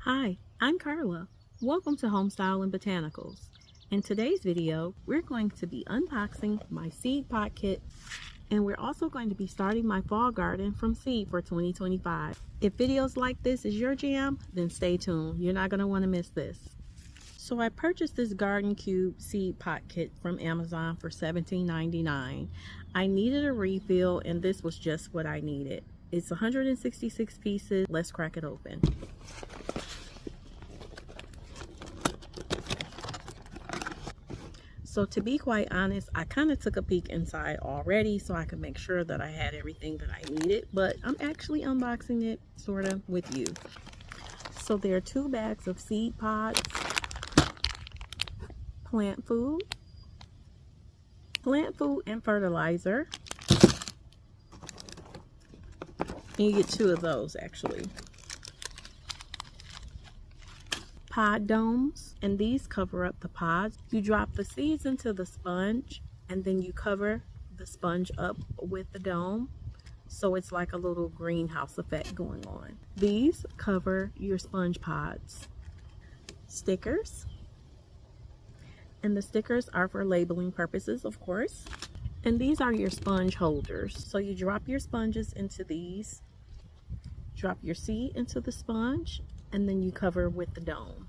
Hi, I'm Carla. Welcome to Home-Style&Botanicals. In today's video, we're going to be unboxing my seed pot kit, and we're also going to be starting my fall garden from seed for 2025. If videos like this is your jam, then stay tuned. You're not going to want to miss this. So I purchased this garden cube seed pot kit from Amazon for $17.99. I needed a refill, and this was just what I needed. It's 166 pieces. Let's crack it open. So to be quite honest, I kind of took a peek inside already so I could make sure that I had everything that I needed, but I'm actually unboxing it sort of with you. So there are 2 bags of seed pods, plant food and fertilizer. And you get 2 of those actually. Pod domes, and these cover up the pods. You drop the seeds into the sponge, and then you cover the sponge up with the dome, so it's like a little greenhouse effect going on. These cover your sponge pods. Stickers, and the stickers are for labeling purposes, of course. And these are your sponge holders. So you drop your sponges into these, drop your seed into the sponge, and then you cover with the dome.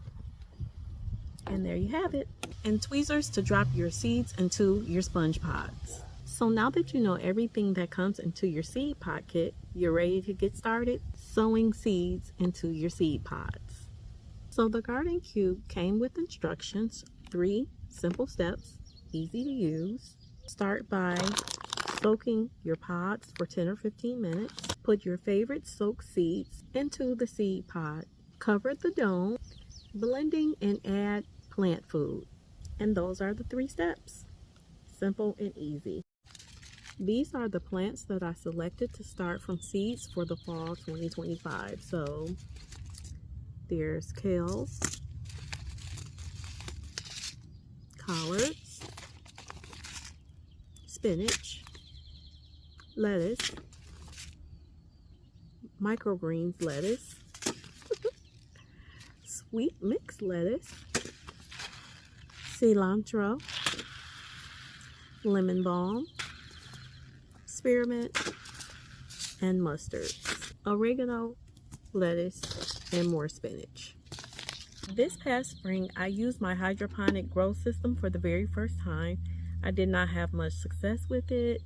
And there you have it. And tweezers to drop your seeds into your sponge pods. So now that you know everything that comes into your seed pot kit, you're ready to get started sowing seeds into your seed pods. So the garden cube came with instructions, 3 simple steps, easy to use. Start by soaking your pods for 10 or 15 minutes. Put your favorite soaked seeds into the seed pod. Cover the dome, blending, and add plant food. And those are the 3 steps. Simple and easy. These are the plants that I selected to start from seeds for the fall 2025. So there's kales, collards, spinach, lettuce, microgreens lettuce, sweet mixed lettuce, cilantro, lemon balm, spearmint, and mustard, oregano, lettuce, and more spinach. This past spring, I used my hydroponic grow system for the very first time. I did not have much success with it,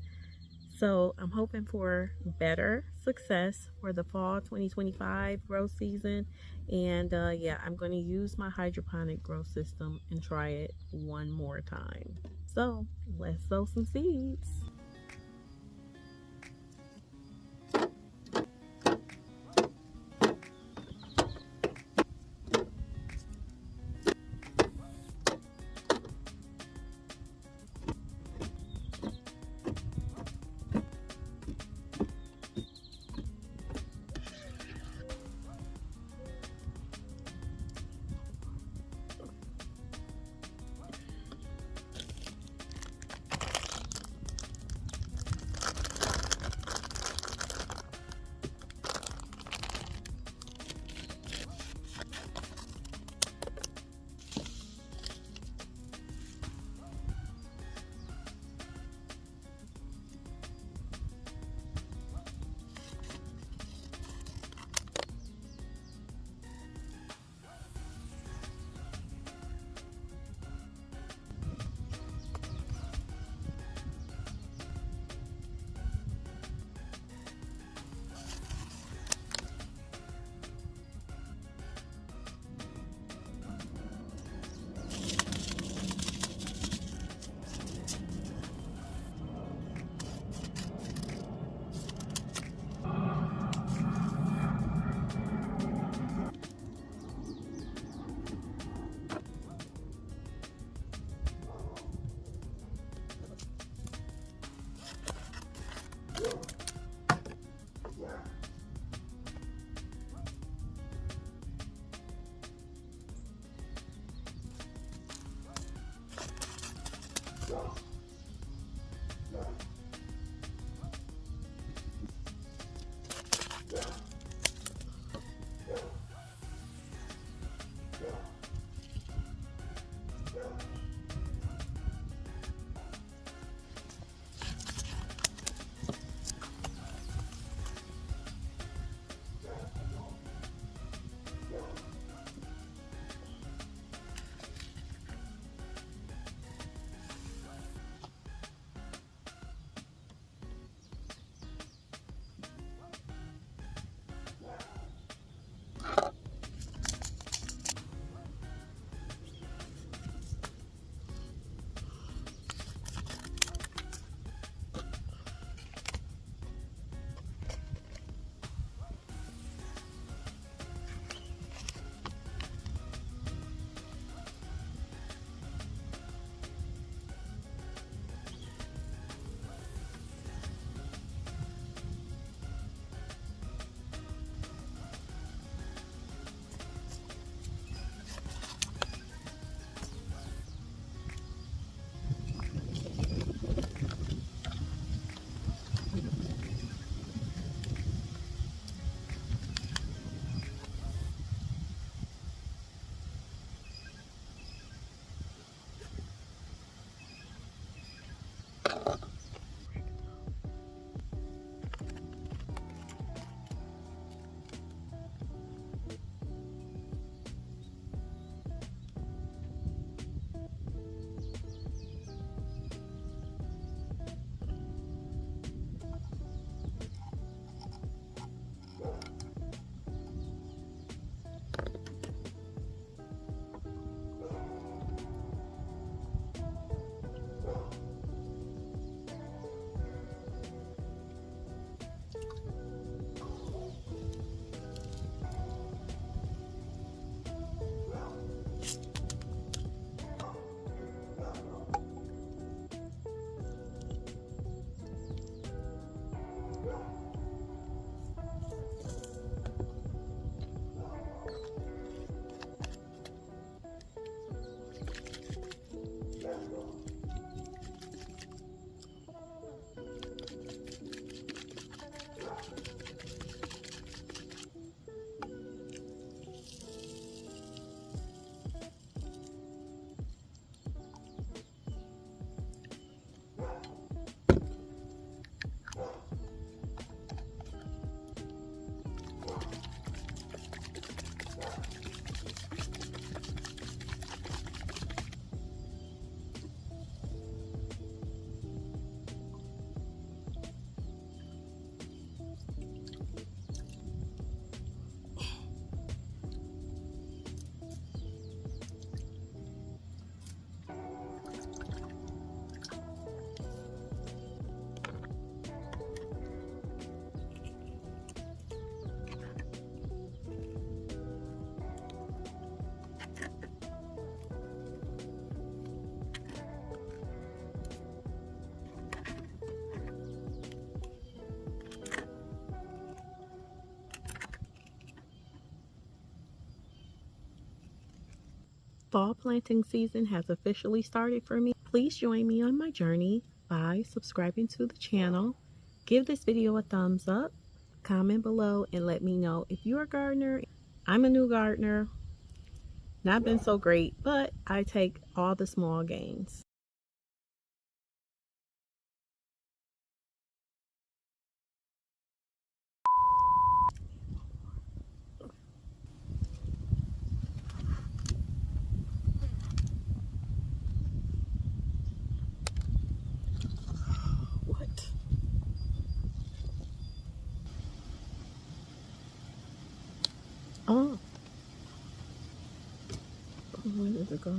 so I'm hoping for better success for the fall 2025 grow season. And yeah, I'm going to use my hydroponic grow system and try it one more time. So let's sow some seeds. Fall planting season has officially started for me. Please join me on my journey by subscribing to the channel. Give this video a thumbs up, comment below, and let me know if you're a gardener. I'm a new gardener, not been so great, but I take all the small gains. What? Oh, where did it go?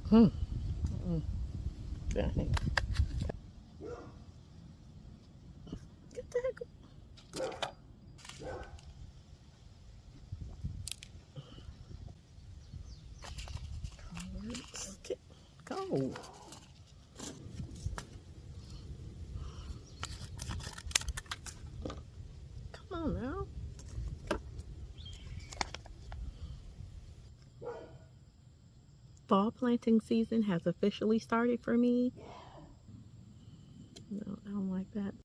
Dang. Get the heck. Go. Come on now. Fall planting season has officially started for me. No, I don't like that.